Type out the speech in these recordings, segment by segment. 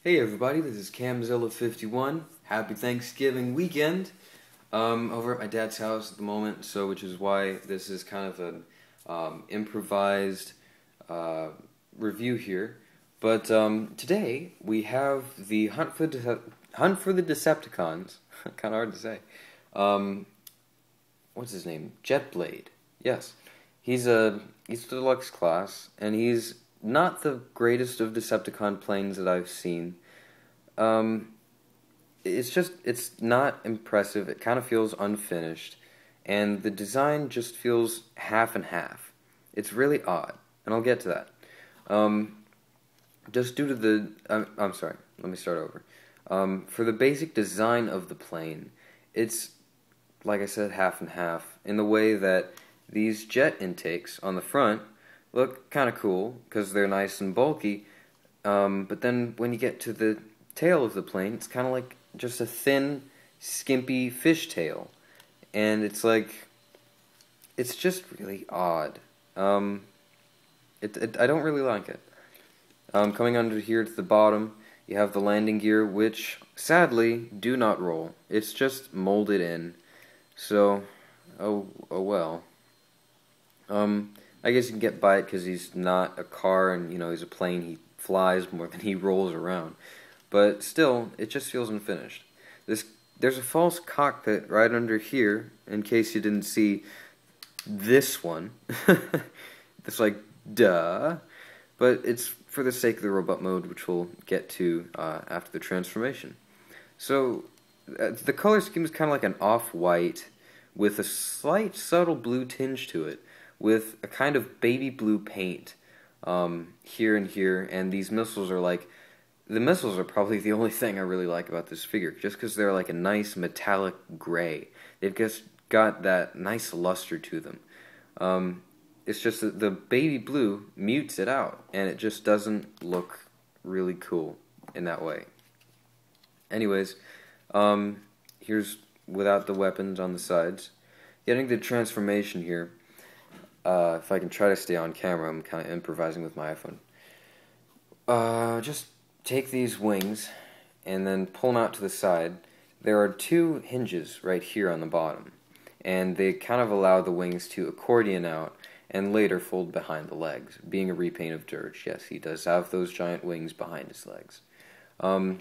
Hey everybody, this is Camzilla51. Happy Thanksgiving weekend. Over at my dad's house at the moment, which is why this is kind of an improvised review here. But today we have the Hunt for the Decepticons. Kind of hard to say. What's his name? Jetblade. Yes, he's the deluxe class, and he's not the greatest of Decepticon planes that I've seen. It's not impressive. It kind of feels unfinished, and the design just feels half and half. It's really odd, and I'll get to that. Just due to the, I'm sorry, let me start over. For the basic design of the plane, it's, like I said, half and half, in the way that these jet intakes on the front look kind of cool, because they're nice and bulky, but then when you get to the tail of the plane, it's kind of like just a thin, skimpy fishtail, and it's just really odd. I don't really like it. Coming under here to the bottom, you have the landing gear, which, sadly, do not roll. It's just molded in, so, oh well. I guess you can get by it because he's not a car and, he's a plane. He flies more than he rolls around. But still, it just feels unfinished. There's a false cockpit right under here, in case you didn't see this one. It's like, duh. But it's for the sake of the robot mode, which we'll get to after the transformation. So, the color scheme is kind of like an off-white with a slight subtle blue tinge to it, with a kind of baby blue paint here and here, and these missiles are the missiles are probably the only thing I really like about this figure, just because they're like a nice metallic gray. They've just got that nice luster to them. It's just that the baby blue mutes it out, and it just doesn't look really cool in that way. Anyways, here's without the weapons on the sides. Getting the transformation here. If I can try to stay on camera, I'm kind of improvising with my iPhone. Just take these wings and then pull them out to the side. There are two hinges right here on the bottom, and they kind of allow the wings to accordion out and later fold behind the legs. Being a repaint of Dirge, yes, he does have those giant wings behind his legs. And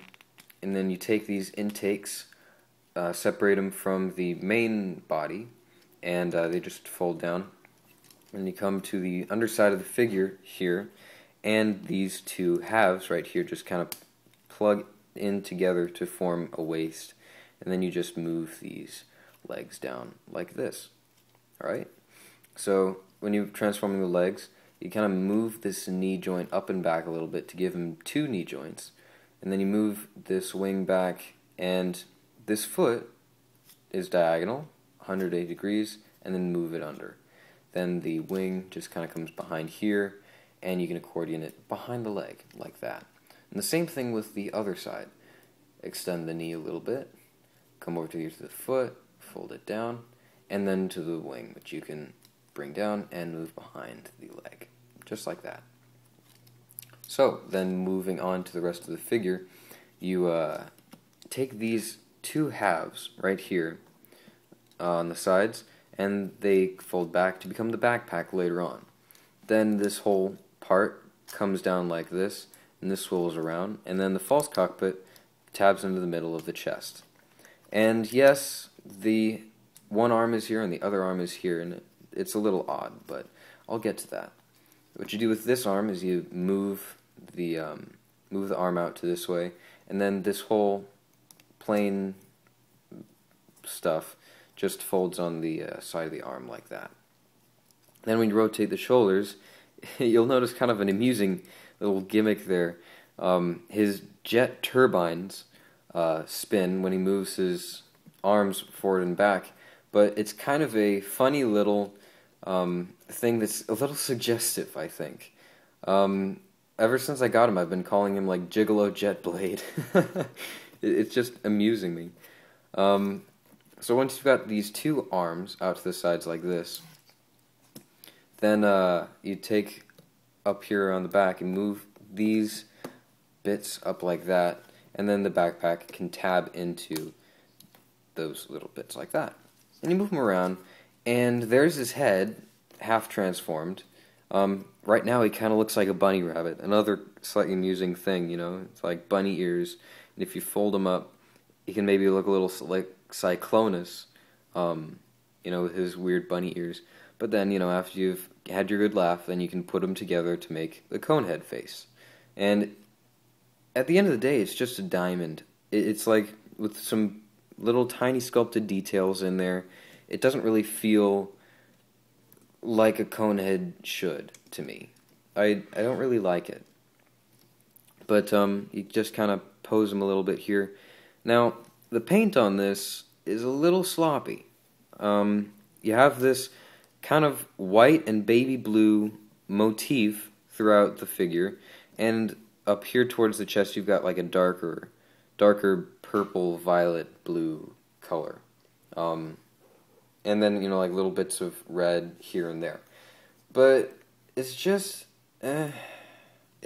then you take these intakes, separate them from the main body, and they just fold down. And you come to the underside of the figure here, and these two halves right here just kind of plug in together to form a waist, and then you just move these legs down like this. Alright? So when you're transforming the legs, you kind of move this knee joint up and back a little bit to give him two knee joints, and then you move this wing back, and this foot is diagonal, 180 degrees, and then move it under. Then the wing just kind of comes behind here, and you can accordion it behind the leg, like that. And the same thing with the other side. Extend the knee a little bit, come over to the foot, fold it down, and then to the wing, which you can bring down and move behind the leg, just like that. So, then moving on to the rest of the figure, you take these two halves right here on the sides, and they fold back to become the backpack later on. Then this whole part comes down like this, and this swivels around, and then the false cockpit tabs into the middle of the chest. And yes, the one arm is here and the other arm is here, and it's a little odd, but I'll get to that. What you do with this arm is you move the arm out to this way, and then this whole plain stuff just folds on the side of the arm like that. Then when you rotate the shoulders, you'll notice kind of an amusing little gimmick there. His jet turbines spin when he moves his arms forward and back, but it's kind of a funny little thing that's a little suggestive, I think. Ever since I got him, I've been calling him like Gigolo Jetblade. It's just amusing me. So once you've got these two arms out to the sides like this, then you take up here on the back and move these bits up like that, and then the backpack can tab into those little bits like that. And you move them around, and there's his head, half transformed. Right now he kind of looks like a bunny rabbit. Another slightly amusing thing, you know, it's like bunny ears, and if you fold them up, he can maybe look a little like Cyclonus, you know, with his weird bunny ears. But then, you know, after you've had your good laugh, then you can put them together to make the Conehead face. And at the end of the day, it's just a diamond. It's like with some little tiny sculpted details in there. It doesn't really feel like a Conehead should to me. I don't really like it. But you just kind of pose them a little bit here. Now, the paint on this is a little sloppy. You have this kind of white and baby blue motif throughout the figure, and up here towards the chest you've got like a darker purple, violet, blue color. And then, you know, like little bits of red here and there. But it's just, it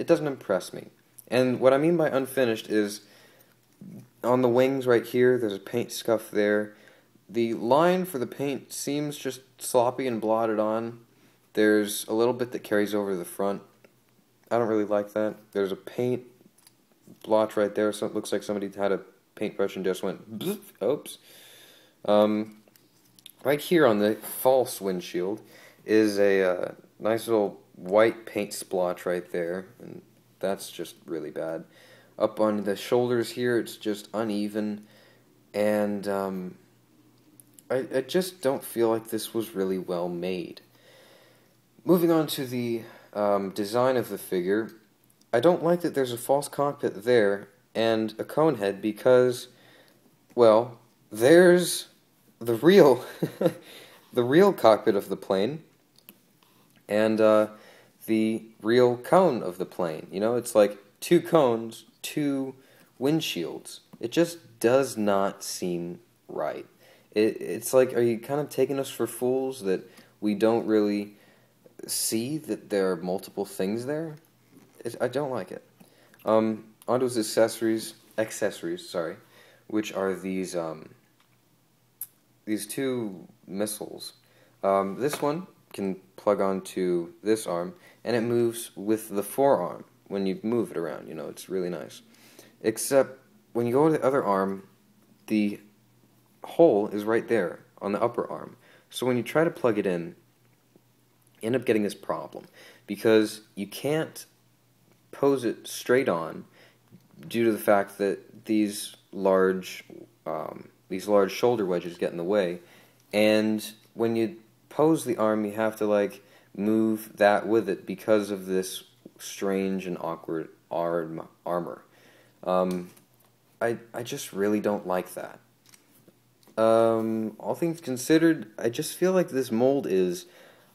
doesn't impress me. And what I mean by unfinished is, on the wings right here, there's a paint scuff there. The line for the paint seems just sloppy and blotted on. There's a little bit that carries over to the front. I don't really like that. There's a paint blotch right there, so it looks like somebody had a paintbrush and just went, oops. Right here on the false windshield is a nice little white paint splotch right there, and that's just really bad. Up on the shoulders here, it's just uneven, and I just don't feel like this was really well made. Moving on to the design of the figure, I don't like that there's a false cockpit there and a cone head because, well, there's the real the real cockpit of the plane and the real cone of the plane. You know, it's like two cones, two windshields. It just does not seem right. It's like, are you kind of taking us for fools that we don't really see that there are multiple things there? I don't like it. Onto his accessories, sorry, which are these two missiles. This one can plug onto this arm, and it moves with the forearm when you move it around. You know, it's really nice. Except when you go to the other arm, the hole is right there on the upper arm. So when you try to plug it in, you end up getting this problem because you can't pose it straight on due to the fact that these large shoulder wedges get in the way, and when you pose the arm, you have to like move that with it because of this strange and awkward armor. I just really don't like that. All things considered, I just feel like this mold is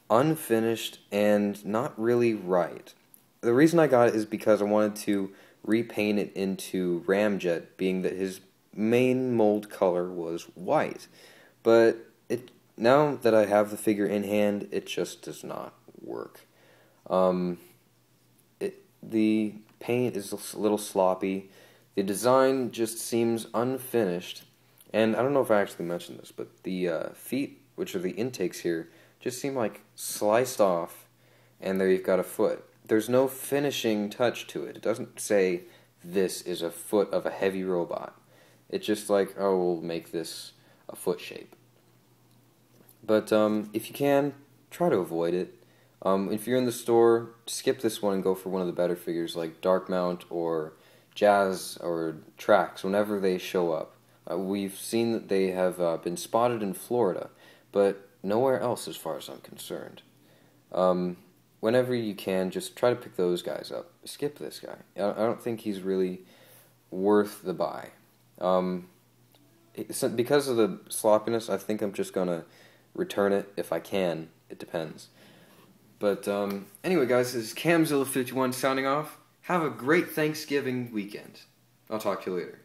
unfinished and not really right. The reason I got it is because I wanted to repaint it into Ramjet, being that his main mold color was white. But now that I have the figure in hand, it just does not work. The paint is a little sloppy. The design just seems unfinished. And I don't know if I actually mentioned this, but the feet, which are the intakes here, just seem like sliced off, and there you've got a foot. There's no finishing touch to it. It doesn't say, this is a foot of a heavy robot. It's just like, oh, we'll make this a foot shape. But if you can, try to avoid it. If you're in the store, skip this one and go for one of the better figures like Dark Mount or Jazz or Trax whenever they show up. We've seen that they have been spotted in Florida, but nowhere else as far as I'm concerned. Whenever you can, just try to pick those guys up. Skip this guy. I don't think he's really worth the buy. Because of the sloppiness, I think I'm just going to return it if I can. It depends. But anyway, guys, this is Camzilla51 signing off. Have a great Thanksgiving weekend. I'll talk to you later.